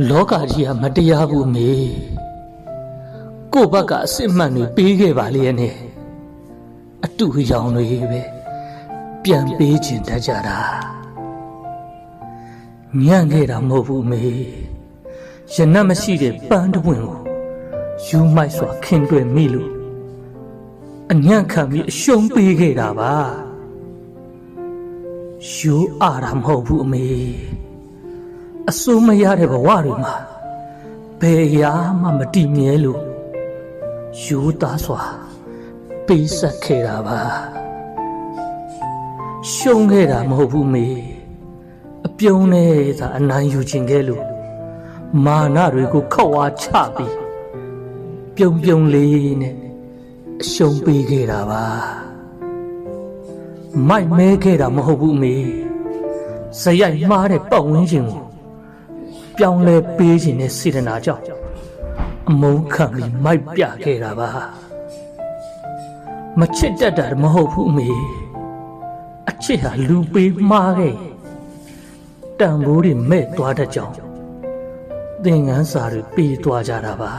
လောကကြီးကမတရားဘူးမေကိုယ့်ဘက်ကအစစ်မှန်တွေပေးခဲ့ပါလေနဲ့အတူရောင်တွေပဲပြန်ပေးချင်တတ်ကြတာညံ့ခဲ့တာမဟုတ်ဘူးမေရနတ်မရှိတဲ့ပန်းတပွင့်ကိုယူမိုက်စွာခင်တွယ်မိလို့အညံ့ခံပြီးအရှုံးပေးခဲ့တာပါယူအားတာမဟုတ်ဘူးအမေအစိုးမရတဲ့ဘဝတွေမှာဘယ်ရာမှမတည်မြဲလို့ယူသားစွာပေးဆက်ခဲ့တာပါရှုံးခဲ့တာမဟုတ်ဘူးမေအပြုံးနဲ့သာအနိုင်ယူခြင်းခဲ့လို့မာနတွေကိုခောက်ဝါချပြီးပြုံလေးနဲ့အရှုံးပေးခဲ့တာပါမိုက်မဲခဲ့တာမဟုတ်ဘူးမေဇယိုက်မှားတဲ့ပတ်ဝန်းကျင်ကိုပြောင်းလဲပေးခြင်းနဲ့စေတနာကြောင့်အမုန်းခံပြီးမိုက်ပြခဲ့တာပါမချစ်တတ်တာမဟုတ်ဘူးမေအချစ်ဟာလူပေးမှားခဲ့တန်ဖိုးတွေမဲ့သွားတတ်ကြောင်းသင်ငန်းစာတွေပေးသွားကြတာပါ